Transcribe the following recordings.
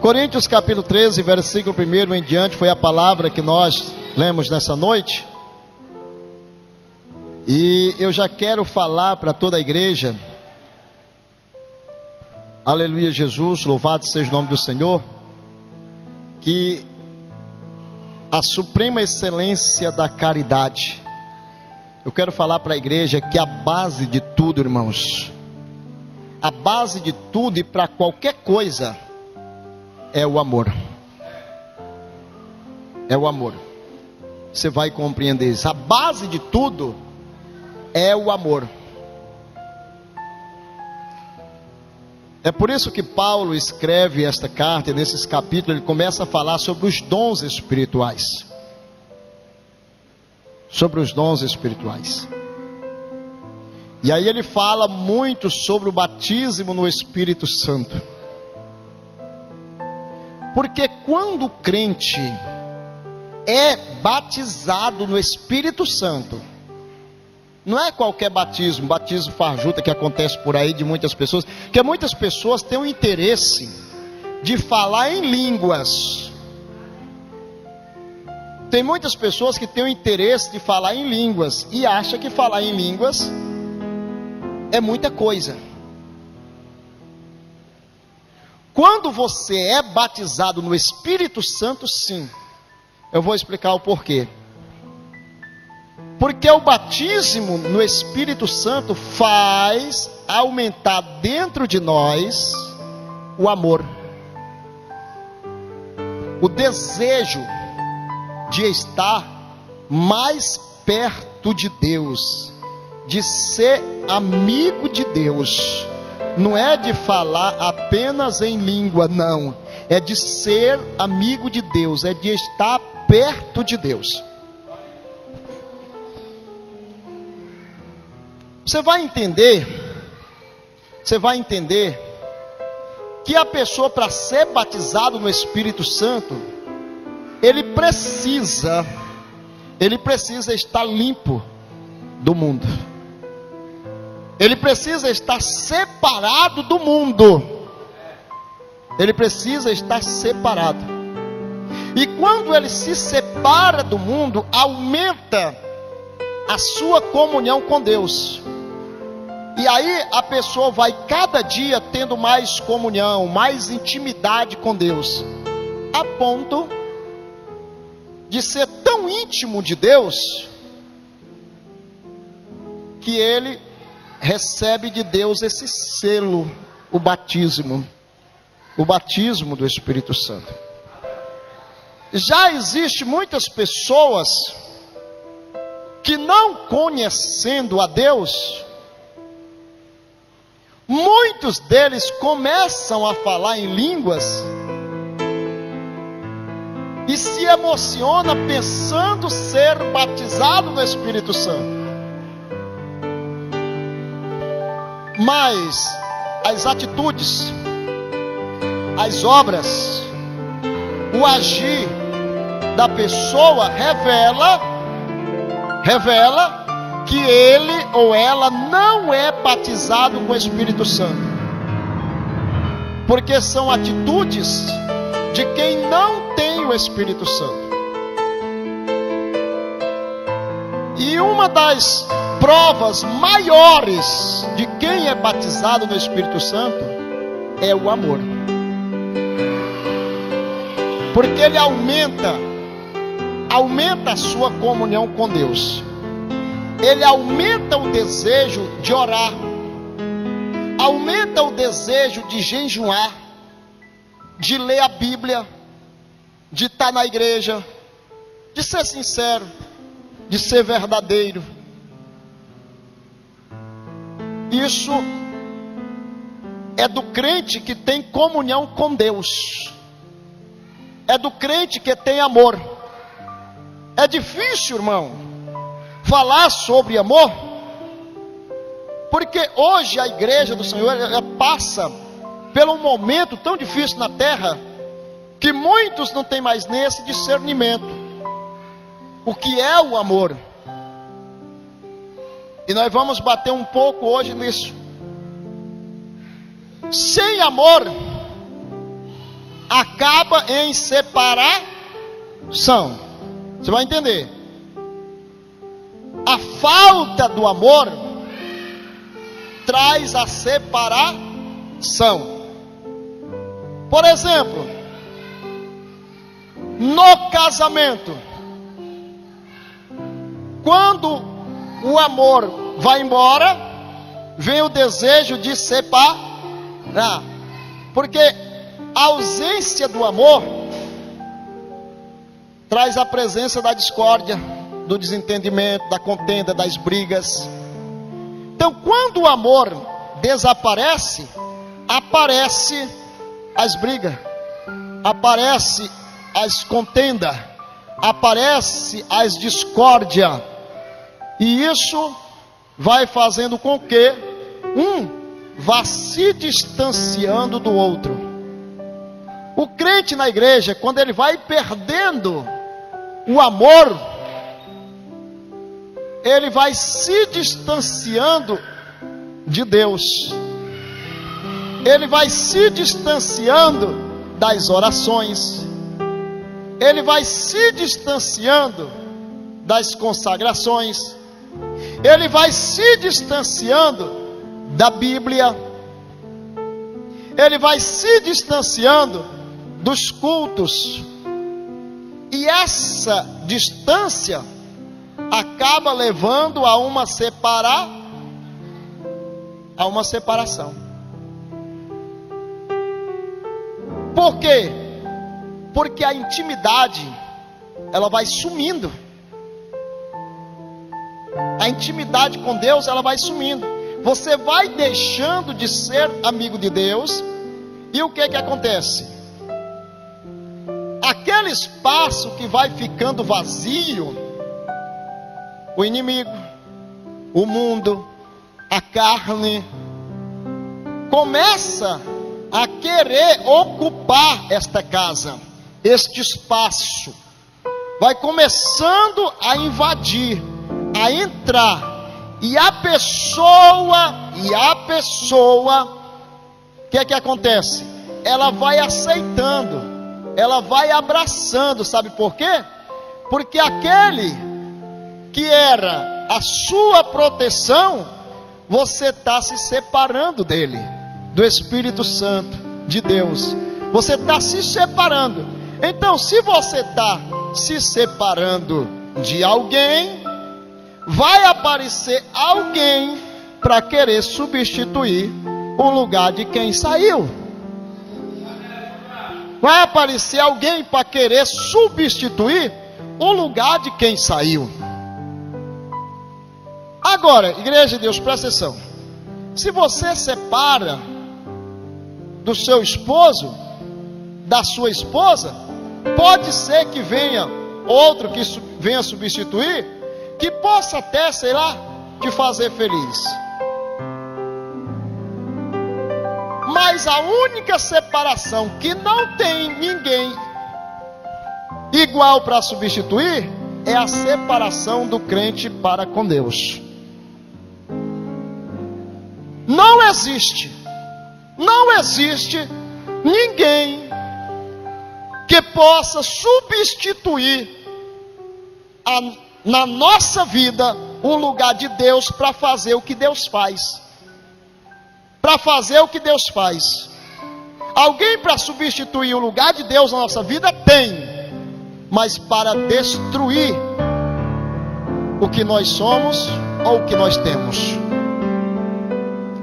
Coríntios capítulo 13, versículo 1 em diante, foi a palavra que nós lemos nessa noite. E eu já quero falar para toda a igreja, aleluia Jesus, louvado seja o nome do Senhor, que a suprema excelência da caridade, eu quero falar para a igreja que a base de tudo, irmãos, a base de tudo e para qualquer coisa é o amor. É o amor. Você vai compreender isso. A base de tudo é o amor. É por isso que Paulo escreve esta carta, e nesses capítulos ele começa a falar sobre os dons espirituais. Sobre os dons espirituais. E aí ele fala muito sobre o batismo no Espírito Santo. Porque quando o crente é batizado no Espírito Santo, não é qualquer batismo, batismo farjuta que acontece por aí de muitas pessoas, porque muitas pessoas têm o interesse de falar em línguas. Tem muitas pessoas que têm o interesse de falar em línguas e acham que falar em línguas é muita coisa. Quando você é batizado no Espírito Santo, sim. Eu vou explicar o porquê. Porque o batismo no Espírito Santo faz aumentar dentro de nós o amor, o desejo de estar mais perto de Deus, de ser amigo de Deus. Não é de falar apenas em língua, não. É de ser amigo de Deus, é de estar perto de Deus. Você vai entender que a pessoa, para ser batizado no Espírito Santo, ele precisa estar limpo do mundo. Ele precisa estar separado do mundo. Ele precisa estar separado. E quando ele se separa do mundo, aumenta a sua comunhão com Deus. E aí a pessoa vai cada dia tendo mais comunhão, mais intimidade com Deus, a ponto de ser tão íntimo de Deus, que ele recebe de Deus esse selo, o batismo do Espírito Santo. Já existe muitas pessoas que, não conhecendo a Deus, muitos deles começam a falar em línguas e se emociona pensando ser batizado no Espírito Santo. Mas as atitudes, as obras, o agir da pessoa revela que ele ou ela não é batizado com o Espírito Santo. Porque são atitudes de quem não tem o Espírito Santo. E uma das provas maiores de quem é batizado no Espírito Santo é o amor. Porque ele aumenta a sua comunhão com Deus. Ele aumenta o desejo de orar, aumenta o desejo de jejuar, de ler a Bíblia, de estar na igreja, de ser sincero, de ser verdadeiro. Isso é do crente que tem comunhão com Deus, é do crente que tem amor. É difícil, irmão, falar sobre amor, porque hoje a igreja do Senhor ela passa por um momento tão difícil na terra, que muitos não têm mais nesse discernimento, o que é o amor. E nós vamos bater um pouco hoje nisso. Sem amor acaba em separação. Você vai entender. A falta do amor traz a separação. Por exemplo, no casamento, quando o amor vai embora, vem o desejo de separar. Porque a ausência do amor traz a presença da discórdia, do desentendimento, da contenda, das brigas. Então, quando o amor desaparece, aparece as brigas, aparece as contendas, aparece as discórdia, e isso vai fazendo com que um vá se distanciando do outro. O crente na igreja, quando ele vai perdendo o amor, ele vai se distanciando de Deus, ele vai se distanciando das orações, ele vai se distanciando das consagrações, ele vai se distanciando da Bíblia, ele vai se distanciando dos cultos, e essa distância acaba levando a uma separação. Por quê? Porque a intimidade, ela vai sumindo. A intimidade com Deus, ela vai sumindo. Você vai deixando de ser amigo de Deus, e o que acontece? Aquele espaço que vai ficando vazio, o inimigo, o mundo, a carne, começa a querer ocupar esta casa, este espaço, vai começando a invadir, a entrar, e a pessoa, o que acontece? Ela vai aceitando, ela vai abraçando, sabe por quê? Porque aquele que era a sua proteção, você está se separando dele, do Espírito Santo, de Deus, você está se separando. Então, se você está se separando de alguém, vai aparecer alguém para querer substituir o lugar de quem saiu. Vai aparecer alguém para querer substituir o lugar de quem saiu. Agora, igreja de Deus, presta atenção. Se você separa do seu esposo, da sua esposa, pode ser que venha outro que venha substituir, que possa até, sei lá, te fazer feliz. Mas a única separação que não tem ninguém igual para substituir é a separação do crente para com Deus. Não existe ninguém que possa substituir na nossa vida o lugar de Deus para fazer o que Deus faz. Para fazer o que Deus faz. Alguém para substituir o lugar de Deus na nossa vida tem, mas para destruir o que nós somos ou o que nós temos.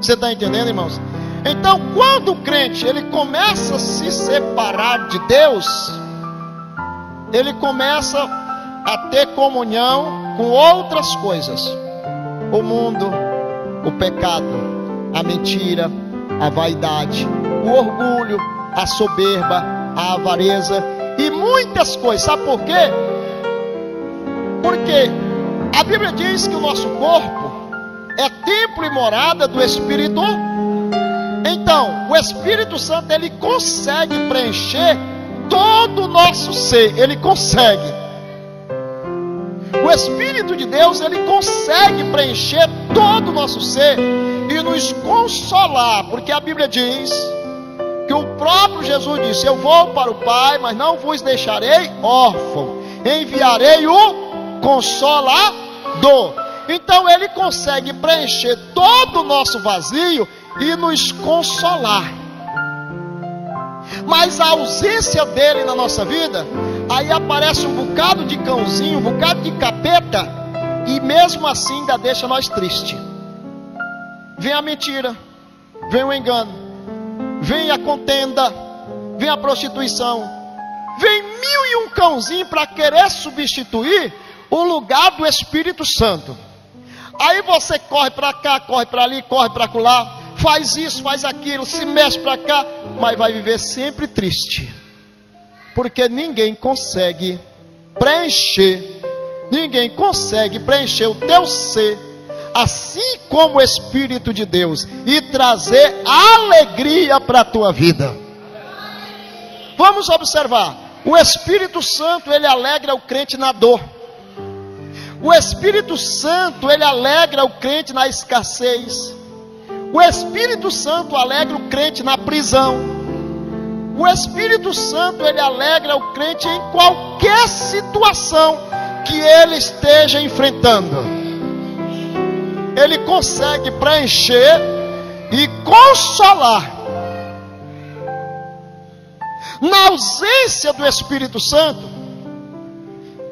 Você está entendendo, irmãos? Então, quando o crente ele começa a se separar de Deus, ele começa a ter comunhão com outras coisas: o mundo, o pecado, a mentira, a vaidade, o orgulho, a soberba, a avareza e muitas coisas. Sabe por quê? Porque a Bíblia diz que o nosso corpo é templo e morada do Espírito. Então, o Espírito Santo, ele consegue preencher todo o nosso ser. Ele consegue. O Espírito de Deus, ele consegue preencher todo o nosso ser e nos consolar, porque a Bíblia diz que o próprio Jesus disse: eu vou para o Pai, mas não vos deixarei órfão, enviarei o Consolador. Então ele consegue preencher todo o nosso vazio e nos consolar. Mas a ausência dele na nossa vida, aí aparece um bocado de cãozinho, um bocado de capeta, e mesmo assim ainda deixa nós tristes. Vem a mentira, vem o engano, vem a contenda, vem a prostituição, vem 1001 cãozinho para querer substituir o lugar do Espírito Santo. Aí você corre para cá, corre para ali, corre para lá, faz isso, faz aquilo, se mexe para cá, mas vai viver sempre triste, porque ninguém consegue preencher o teu ser, assim como o Espírito de Deus, e trazer alegria para a tua vida. Vamos observar, o Espírito Santo, ele alegra o crente na dor. O Espírito Santo, ele alegra o crente na escassez. O Espírito Santo alegra o crente na prisão. O Espírito Santo, ele alegra o crente em qualquer situação que ele esteja enfrentando. Ele consegue preencher e consolar. Na ausência do Espírito Santo,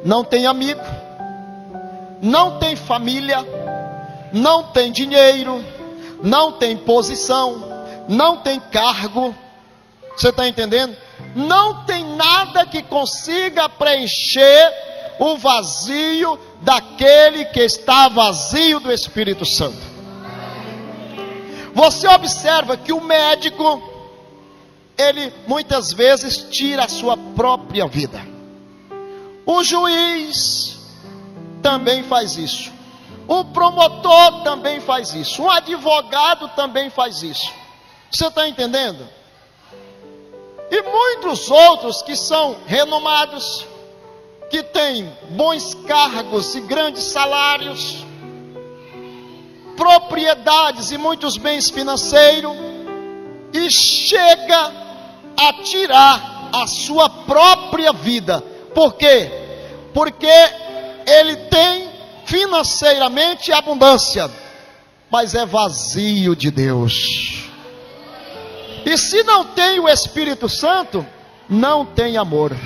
não tem amigo, não tem família, não tem dinheiro, não tem posição, não tem cargo. Você está entendendo? Não tem nada que consiga preencher o vazio daquele que está vazio do Espírito Santo. Você observa que o médico, ele muitas vezes tira a sua própria vida. O juiz também faz isso. O promotor também faz isso. Um advogado também faz isso. Você está entendendo? E muitos outros que são renomados, que têm bons cargos e grandes salários, propriedades e muitos bens financeiros, e chega a tirar a sua própria vida. Por quê? Porque ele tem financeiramente abundância, mas é vazio de Deus. E se não tem o Espírito Santo, não tem amor.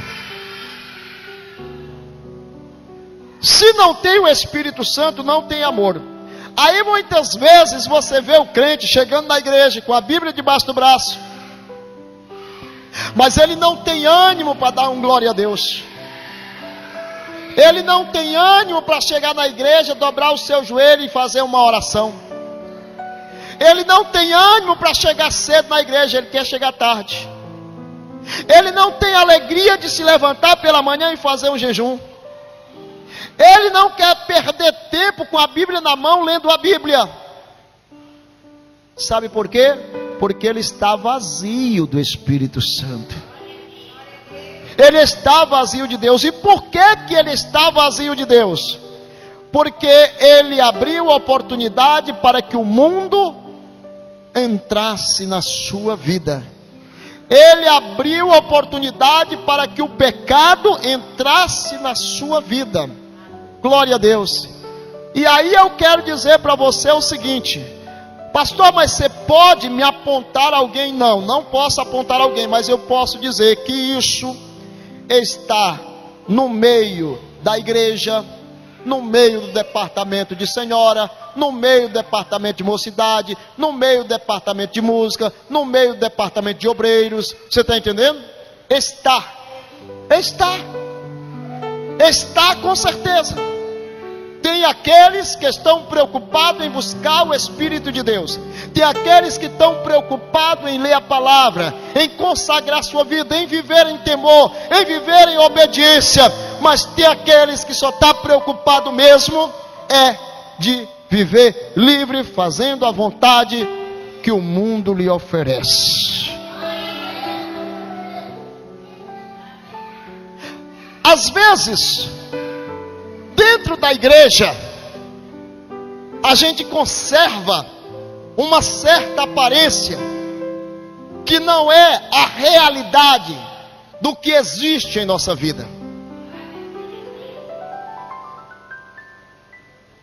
Se não tem o Espírito Santo, não tem amor. Aí muitas vezes você vê o crente chegando na igreja com a Bíblia debaixo do braço, mas ele não tem ânimo para dar um glória a Deus. Ele não tem ânimo para chegar na igreja, dobrar o seu joelho e fazer uma oração. Ele não tem ânimo para chegar cedo na igreja, ele quer chegar tarde. Ele não tem alegria de se levantar pela manhã e fazer um jejum. Ele não quer perder tempo com a Bíblia na mão, lendo a Bíblia. Sabe por quê? Porque ele está vazio do Espírito Santo. Ele está vazio de Deus. E por que ele está vazio de Deus? Porque ele abriu a oportunidade para que o mundo entrasse na sua vida. Ele abriu a oportunidade para que o pecado entrasse na sua vida. Glória a Deus. E aí eu quero dizer para você o seguinte: pastor, mas você pode me apontar alguém? Não, não posso apontar alguém, mas eu posso dizer que isso está no meio da igreja, no meio do departamento de senhora, no meio do departamento de mocidade, no meio do departamento de música, no meio do departamento de obreiros. Você está entendendo? Está com certeza. Tem aqueles que estão preocupados em buscar o Espírito de Deus. Tem aqueles que estão preocupados em ler a palavra, em consagrar sua vida, em viver em temor, em viver em obediência. Mas tem aqueles que só estão preocupados mesmo de viver livre, fazendo a vontade que o mundo lhe oferece. Às vezes, dentro da igreja, a gente conserva uma certa aparência que não é a realidade do que existe em nossa vida.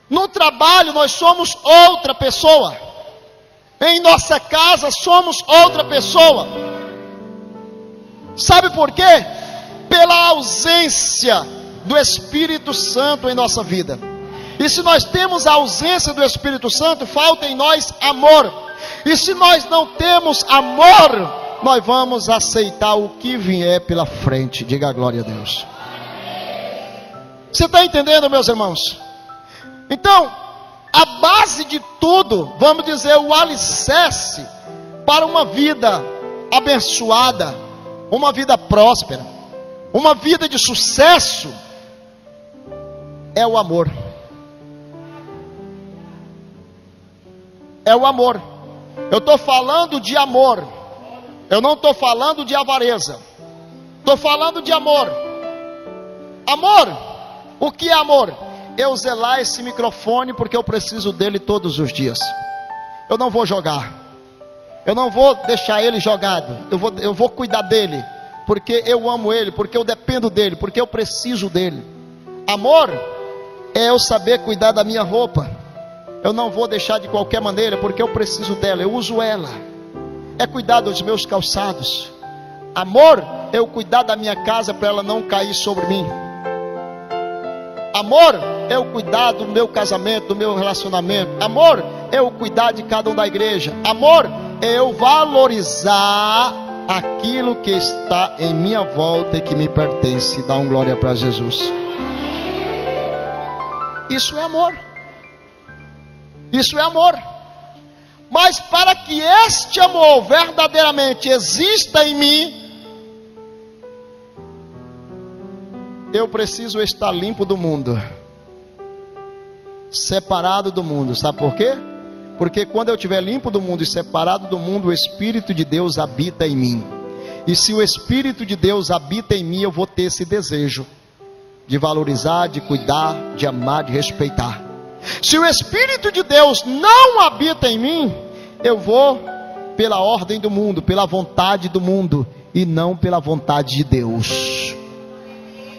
No trabalho nós somos outra pessoa. Em nossa casa somos outra pessoa. Sabe por quê? Pela ausência do Espírito Santo em nossa vida. E se nós temos a ausência do Espírito Santo, falta em nós amor. E se nós não temos amor, nós vamos aceitar o que vier pela frente. Diga a glória a Deus. Você está entendendo, meus irmãos? Então, a base de tudo, vamos dizer, o alicerce para uma vida abençoada, uma vida próspera, uma vida de sucesso, é o amor. É o amor. Eu estou falando de amor. Eu não estou falando de avareza. Estou falando de amor. Amor. O que é amor? Eu zelar esse microfone porque eu preciso dele todos os dias. Eu não vou jogar. Eu não vou deixar ele jogado. Eu vou cuidar dele. Porque eu amo ele. Porque eu dependo dele. Porque eu preciso dele. Amor é eu saber cuidar da minha roupa. Eu não vou deixar de qualquer maneira, porque eu preciso dela, eu uso ela. É cuidar dos meus calçados. Amor é eu cuidar da minha casa para ela não cair sobre mim. Amor é eu cuidar do meu casamento, do meu relacionamento. Amor é eu cuidar de cada um da igreja. Amor é eu valorizar aquilo que está em minha volta e que me pertence. Dá um glória para Jesus. Isso é amor. Isso é amor. Mas para que este amor verdadeiramente exista em mim, eu preciso estar limpo do mundo, separado do mundo. Sabe por quê? Porque quando eu estiver limpo do mundo e separado do mundo, o Espírito de Deus habita em mim. E se o Espírito de Deus habita em mim, eu vou ter esse desejo de valorizar, de cuidar, de amar, de respeitar. Se o Espírito de Deus não habita em mim, eu vou pela ordem do mundo, pela vontade do mundo, e não pela vontade de Deus.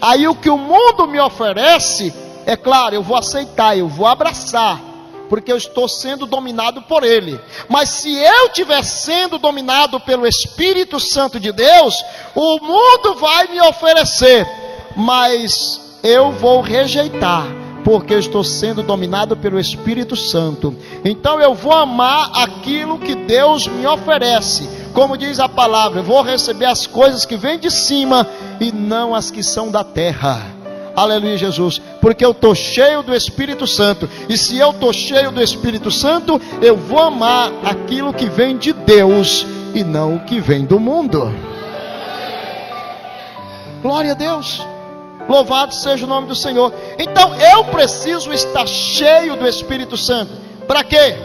Aí o que o mundo me oferece, é claro, eu vou aceitar, eu vou abraçar, porque eu estou sendo dominado por ele. Mas se eu estiver sendo dominado pelo Espírito Santo de Deus, o mundo vai me oferecer, mas eu vou rejeitar, porque eu estou sendo dominado pelo Espírito Santo. Então eu vou amar aquilo que Deus me oferece. Como diz a palavra, eu vou receber as coisas que vêm de cima e não as que são da terra. Aleluia, Jesus. Porque eu estou cheio do Espírito Santo. E se eu estou cheio do Espírito Santo, eu vou amar aquilo que vem de Deus e não o que vem do mundo. Glória a Deus. Louvado seja o nome do Senhor. Então eu preciso estar cheio do Espírito Santo. Para quê?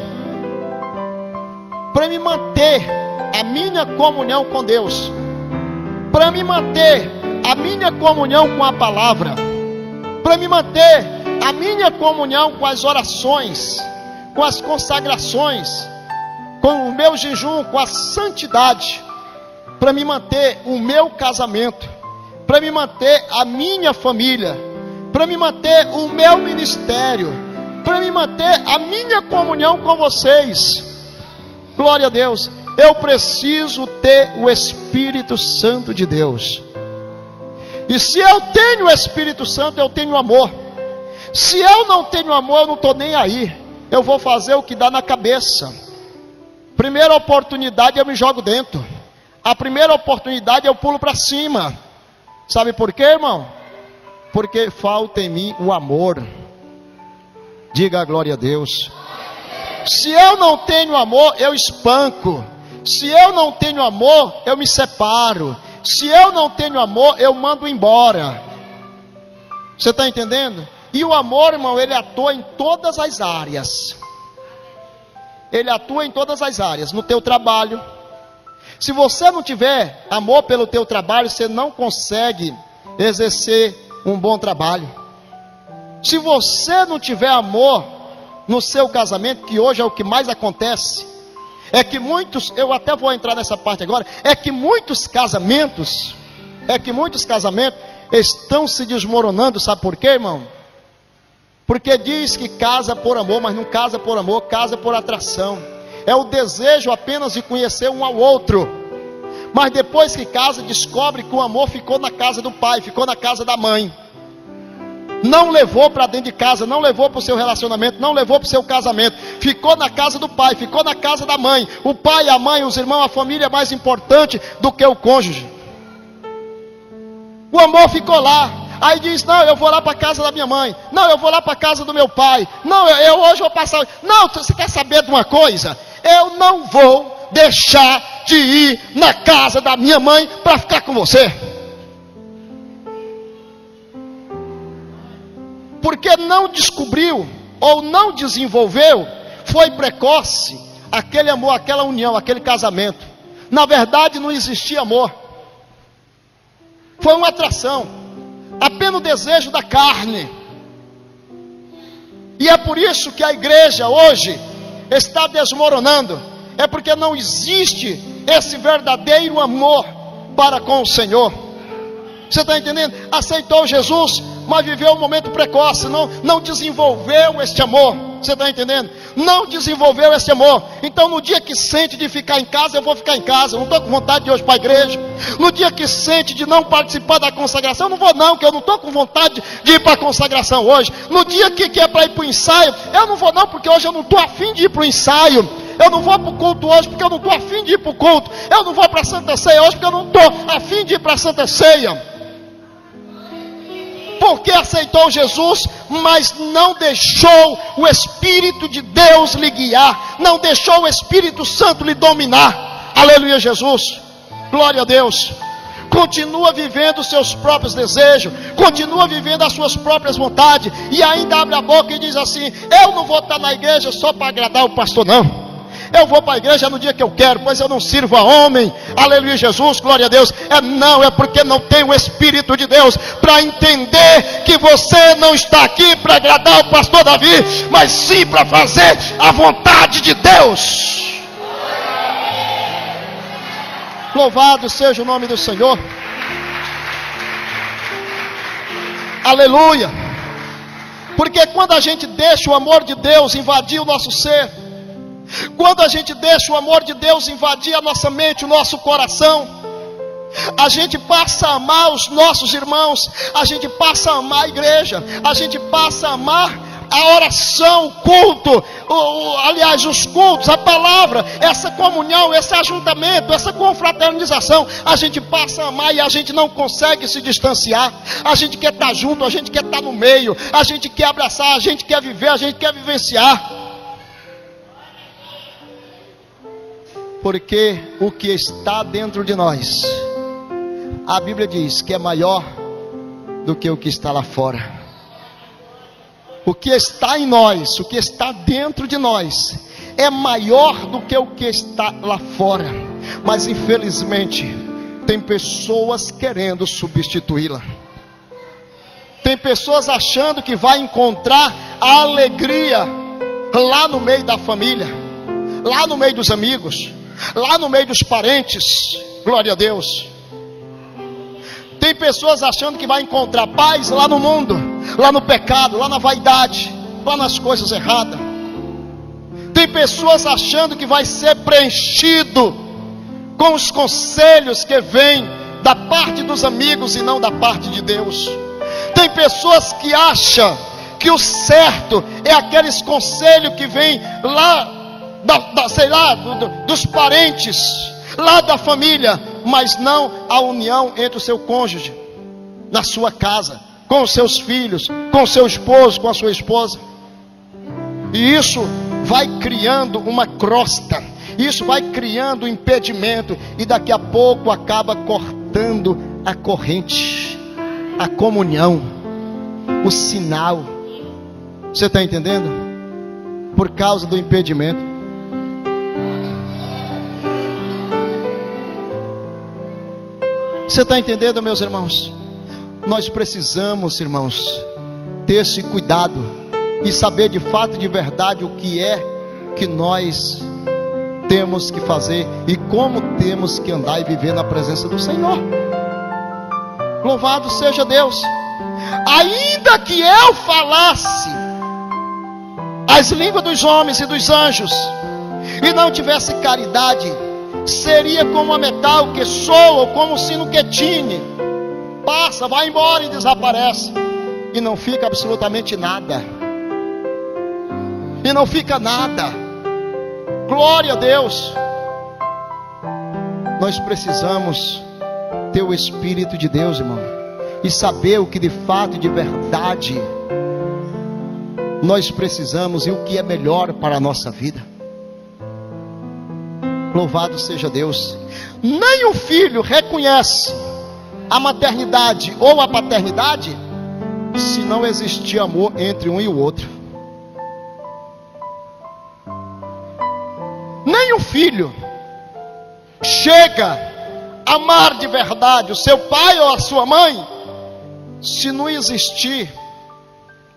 Para me manter a minha comunhão com Deus, para me manter a minha comunhão com a palavra, para me manter a minha comunhão com as orações, com as consagrações, com o meu jejum, com a santidade, para me manter o meu casamento, para me manter a minha família, para me manter o meu ministério, para me manter a minha comunhão com vocês. Glória a Deus. Eu preciso ter o Espírito Santo de Deus. E se eu tenho o Espírito Santo, eu tenho amor. Se eu não tenho amor, eu não estou nem aí. Eu vou fazer o que dá na cabeça. Primeira oportunidade eu me jogo dentro. A primeira oportunidade eu pulo para cima. Sabe por quê, irmão? Porque falta em mim o amor. Diga a glória a Deus. Se eu não tenho amor, eu espanco. Se eu não tenho amor, eu me separo. Se eu não tenho amor, eu mando embora. Você está entendendo? E o amor, irmão, ele atua em todas as áreas. Ele atua em todas as áreas. No teu trabalho. Se você não tiver amor pelo teu trabalho, você não consegue exercer um bom trabalho. Se você não tiver amor no seu casamento, que hoje é o que mais acontece, é que muitos, eu até vou entrar nessa parte agora, é que muitos casamentos estão se desmoronando, sabe por quê, irmão? Porque diz que casa por amor, mas não casa por amor, casa por atração. É o desejo apenas de conhecer um ao outro. Mas depois que casa, descobre que o amor ficou na casa do pai, ficou na casa da mãe. Não levou para dentro de casa, não levou para o seu relacionamento, não levou para o seu casamento. Ficou na casa do pai, ficou na casa da mãe. O pai, a mãe, os irmãos, a família é mais importante do que o cônjuge. O amor ficou lá. Aí diz, não, eu vou lá para a casa da minha mãe. Não, eu vou lá para a casa do meu pai. Não, eu hoje vou passar. Não, você quer saber de uma coisa? Eu não vou deixar de ir na casa da minha mãe para ficar com você. Porque não descobriu ou não desenvolveu, foi precoce aquele amor, aquela união, aquele casamento. Na verdade não existia amor, foi uma atração, apenas o desejo da carne. E é por isso que a igreja hoje está desmoronando, é porque não existe esse verdadeiro amor para com o Senhor. Você está entendendo? Aceitou Jesus, mas viveu um momento precoce, não desenvolveu este amor. Você está entendendo? Não desenvolveu esse amor. Então no dia que sente de ficar em casa, eu vou ficar em casa, eu não estou com vontade de ir hoje para a igreja. No dia que sente de não participar da consagração, eu não vou não, que eu não estou com vontade de ir para a consagração hoje. No dia que é para ir para o ensaio, eu não vou não, porque hoje eu não estou afim de ir para o ensaio. Eu não vou para o culto hoje, porque eu não estou afim de ir para o culto. Eu não vou para a Santa Ceia hoje, porque eu não estou afim de ir para a Santa Ceia. Porque aceitou Jesus, mas não deixou o Espírito de Deus lhe guiar, não deixou o Espírito Santo lhe dominar. Aleluia, Jesus, glória a Deus. Continua vivendo os seus próprios desejos, continua vivendo as suas próprias vontades, e ainda abre a boca e diz assim: eu não vou estar na igreja só para agradar o pastor, não. Eu vou para a igreja no dia que eu quero, pois eu não sirvo a homem. Aleluia, Jesus, glória a Deus. É porque não tem o Espírito de Deus para entender que você não está aqui para agradar o pastor Davi, mas sim para fazer a vontade de Deus. Louvado seja o nome do Senhor. Aleluia. Porque quando a gente deixa o amor de Deus invadir o nosso ser, quando a gente deixa o amor de Deus invadir a nossa mente, o nosso coração, a gente passa a amar os nossos irmãos, a gente passa a amar a igreja, a gente passa a amar a oração, o culto, aliás, os cultos, a palavra, essa comunhão, esse ajuntamento, essa confraternização, a gente passa a amar e a gente não consegue se distanciar. A gente quer estar junto, a gente quer estar no meio, a gente quer abraçar, a gente quer viver, a gente quer vivenciar. Porque o que está dentro de nós, a Bíblia diz que é maior do que o que está lá fora. O que está em nós, o que está dentro de nós, é maior do que o que está lá fora. Mas infelizmente, tem pessoas querendo substituí-la. Tem pessoas achando que vai encontrar a alegria lá no meio da família, lá no meio dos amigos, lá no meio dos parentes. Glória a Deus. Tem pessoas achando que vai encontrar paz lá no mundo, lá no pecado, lá na vaidade, lá nas coisas erradas. Tem pessoas achando que vai ser preenchido com os conselhos que vêm da parte dos amigos e não da parte de Deus. Tem pessoas que acham que o certo é aqueles conselhos que vêm lá dos parentes, lá da família, mas não a união entre o seu cônjuge, na sua casa, com os seus filhos, com o seu esposo, com a sua esposa. E isso vai criando uma crosta, isso vai criando um impedimento, e daqui a pouco acaba cortando a corrente, a comunhão, o sinal. Você está entendendo? Por causa do impedimento. Você está entendendo, meus irmãos? Nós precisamos, irmãos, ter esse cuidado e saber de fato, de verdade, o que é que nós temos que fazer e como temos que andar e viver na presença do Senhor. Louvado seja Deus. Ainda que eu falasse as línguas dos homens e dos anjos e não tivesse caridade, seria como a metal que soa, ou como um sino que tine. Passa, vai embora e desaparece, e não fica absolutamente nada. E não fica nada. Glória a Deus. Nós precisamos ter o Espírito de Deus, irmão, e saber o que de fato e de verdade nós precisamos e o que é melhor para a nossa vida. Louvado seja Deus. Nem o filho reconhece a maternidade ou a paternidade se não existir amor entre um e o outro. Nem o filho chega a amar de verdade o seu pai ou a sua mãe se não existir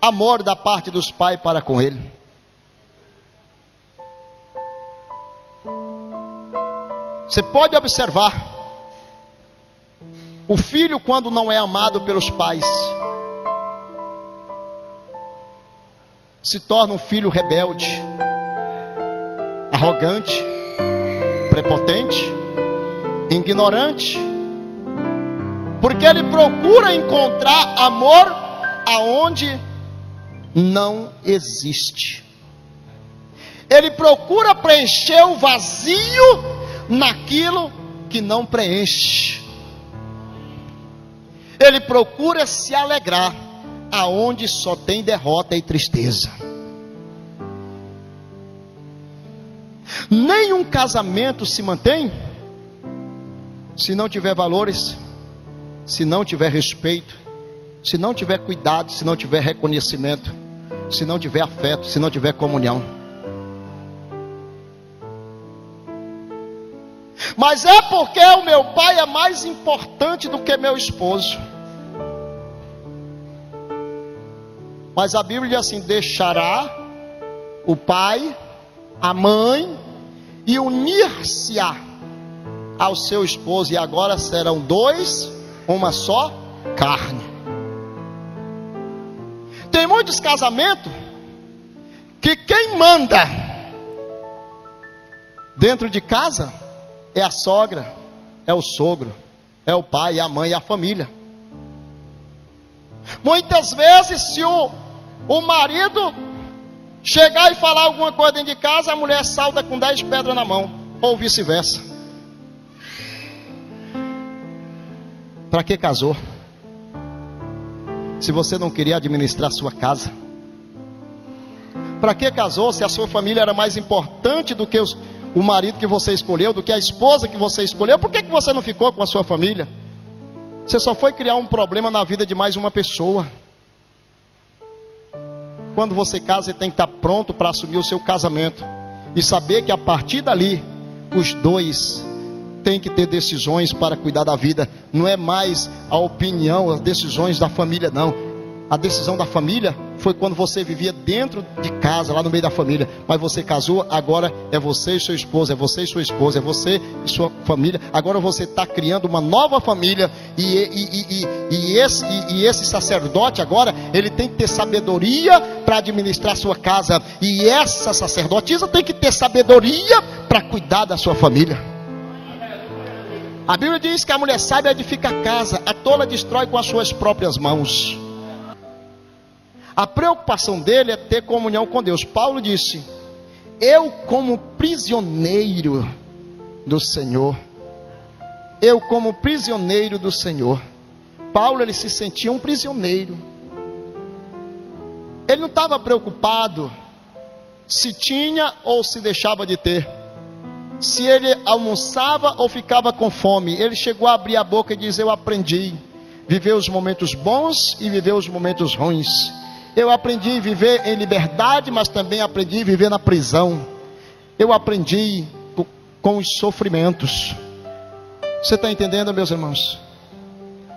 amor da parte dos pais para com ele. Você pode observar, o filho, quando não é amado pelos pais, se torna um filho rebelde, arrogante, prepotente, ignorante, porque ele procura encontrar amor aonde não existe. Ele procura preencher o vazio naquilo que não preenche. Ele procura se alegrar aonde só tem derrota e tristeza. Nenhum casamento se mantém se não tiver valores, se não tiver respeito, se não tiver cuidado, se não tiver reconhecimento, se não tiver afeto, se não tiver comunhão. Mas é porque o meu pai é mais importante do que meu esposo. Mas a Bíblia diz assim: deixará o pai, a mãe, e unir-se-á ao seu esposo, e agora serão dois, uma só carne. Tem muitos casamentos que quem manda dentro de casa é a sogra, é o sogro, é o pai, é a mãe, é a família. Muitas vezes, se o marido chegar e falar alguma coisa dentro de casa, a mulher salta com 10 pedras na mão, ou vice-versa. Para que casou? Se você não queria administrar a sua casa. Para que casou se a sua família era mais importante do que o marido que você escolheu, do que a esposa que você escolheu? Por que você não ficou com a sua família? Você só foi criar um problema na vida de mais uma pessoa. Quando você casa, você tem que estar pronto para assumir o seu casamento e saber que a partir dali os dois têm que ter decisões para cuidar da vida. Não é mais a opinião, as decisões da família, não. A decisão da família foi quando você vivia dentro de casa, lá no meio da família. Mas você casou, agora é você e seu esposo, é você e sua esposa, é você e sua família. Agora você está criando uma nova família. E esse sacerdote agora, ele tem que ter sabedoria para administrar sua casa. E essa sacerdotisa tem que ter sabedoria para cuidar da sua família. A Bíblia diz que a mulher sábia edifica a casa, a tola destrói com as suas próprias mãos. A preocupação dele é ter comunhão com Deus. Paulo disse: eu como prisioneiro do Senhor. Eu como prisioneiro do Senhor. Paulo, ele se sentia um prisioneiro. Ele não estava preocupado se tinha ou se deixava de ter, se ele almoçava ou ficava com fome. Ele chegou a abrir a boca e dizer: eu aprendi a viver os momentos bons e viver os momentos ruins. Eu aprendi a viver em liberdade, mas também aprendi a viver na prisão. Eu aprendi com os sofrimentos. Você está entendendo, meus irmãos?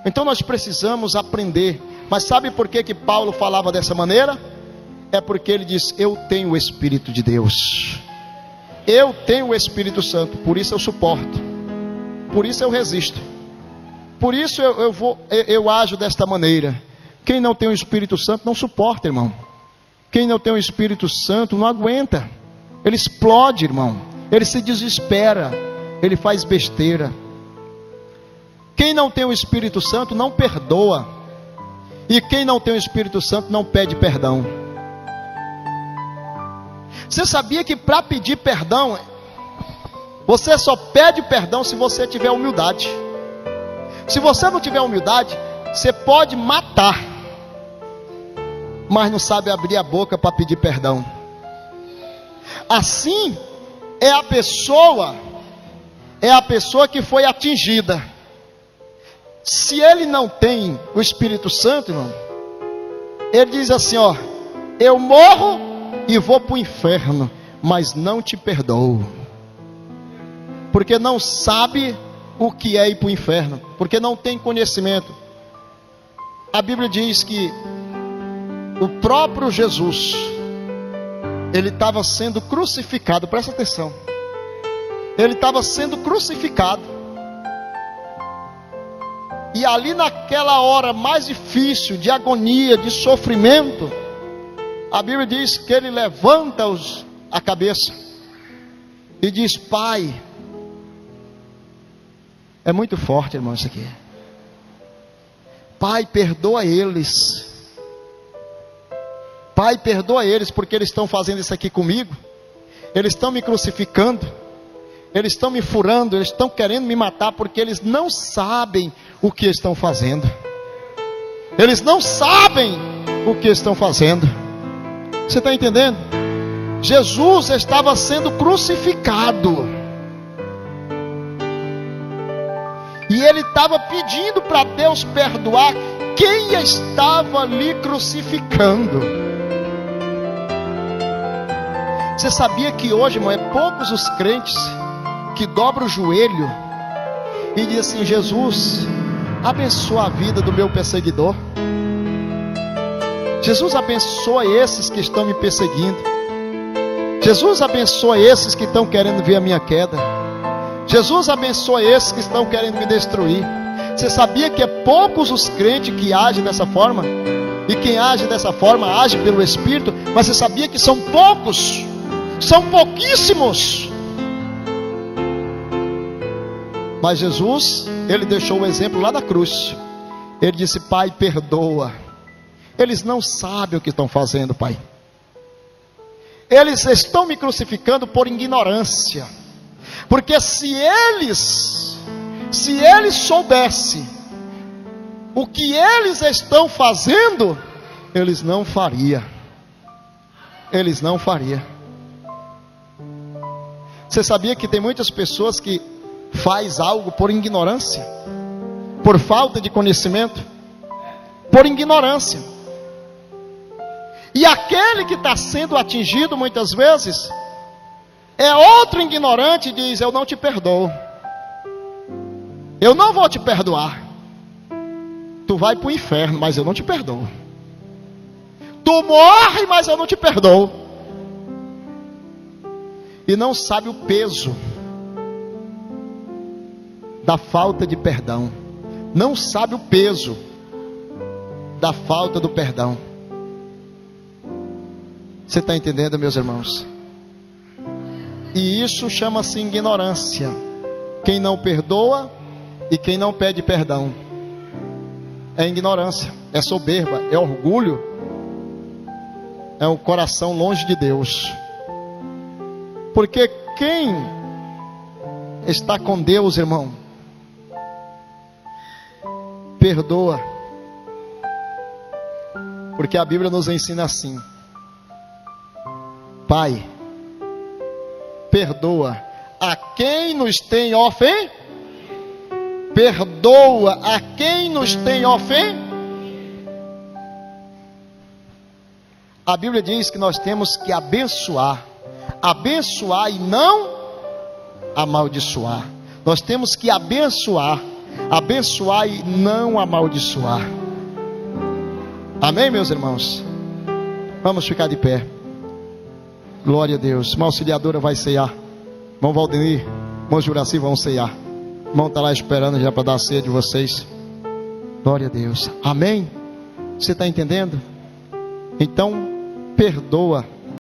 Então nós precisamos aprender. Mas sabe por que Paulo falava dessa maneira? É porque ele diz: eu tenho o Espírito de Deus. eu tenho o Espírito Santo, por isso eu suporto, por isso eu resisto, por isso eu ajo desta maneira. Quem não tem o Espírito Santo não suporta, irmão. Quem não tem o Espírito Santo não aguenta. Ele explode, irmão. Ele se desespera. Ele faz besteira. Quem não tem o Espírito Santo não perdoa. E quem não tem o Espírito Santo não pede perdão. Você sabia que para pedir perdão, você só pede perdão se você tiver humildade. Se você não tiver humildade, você pode matar, mas não sabe abrir a boca para pedir perdão. Assim é a pessoa que foi atingida. Se ele não tem o Espírito Santo, irmão, ele diz assim, ó: eu morro e vou para o inferno, mas não te perdoo, porque não sabe o que é ir para o inferno, porque não tem conhecimento. A Bíblia diz que o próprio Jesus, ele estava sendo crucificado, presta atenção, ele estava sendo crucificado, e ali naquela hora mais difícil, de agonia, de sofrimento, a Bíblia diz que ele levanta a cabeça e diz: Pai, é muito forte, irmão, isso aqui. Pai, perdoa eles. Pai, perdoa eles, porque eles estão fazendo isso aqui comigo. Eles estão me crucificando. Eles estão me furando. Eles estão querendo me matar, porque eles não sabem o que estão fazendo. Eles não sabem o que estão fazendo. Você está entendendo? Jesus estava sendo crucificado. E ele estava pedindo para Deus perdoar quem estava ali crucificando. Você sabia que hoje, irmão, é poucos os crentes que dobram o joelho e dizem assim: Jesus, abençoa a vida do meu perseguidor. Jesus, abençoa esses que estão me perseguindo. Jesus, abençoa esses que estão querendo ver a minha queda. Jesus, abençoa esses que estão querendo me destruir. Você sabia que é poucos os crentes que agem dessa forma? E quem age dessa forma, age pelo Espírito. Mas você sabia que são poucos? São pouquíssimos. Mas Jesus, ele deixou o exemplo lá da cruz. Ele disse: Pai, perdoa. Eles não sabem o que estão fazendo, Pai. Eles estão me crucificando por ignorância. Porque se eles soubessem o que eles estão fazendo, eles não fariam. Eles não fariam. Você sabia que tem muitas pessoas que faz algo por ignorância, por falta de conhecimento, por ignorância. E aquele que está sendo atingido muitas vezes é outro ignorante e diz: eu não te perdoo, eu não vou te perdoar, tu vai para o inferno, mas eu não te perdoo, tu morre, mas eu não te perdoo. E não sabe o peso da falta de perdão, não sabe o peso da falta do perdão. Você está entendendo, meus irmãos? E isso chama-se ignorância. Quem não perdoa e quem não pede perdão é ignorância, é soberba, é orgulho, é um coração longe de Deus. Porque quem está com Deus, irmão, perdoa. Porque a Bíblia nos ensina assim: Pai, perdoa a quem nos tem ofendido. Perdoa a quem nos tem ofendido. A Bíblia diz que nós temos que abençoar. Abençoar e não amaldiçoar. Nós temos que abençoar. Abençoar e não amaldiçoar. Amém, meus irmãos? Vamos ficar de pé. Glória a Deus. Uma auxiliadora vai ceiar. Irmão Valdemir, irmão Juraci vão ceiar. O irmão está lá esperando já para dar a ceia de vocês. Glória a Deus. Amém? Você está entendendo? Então, perdoa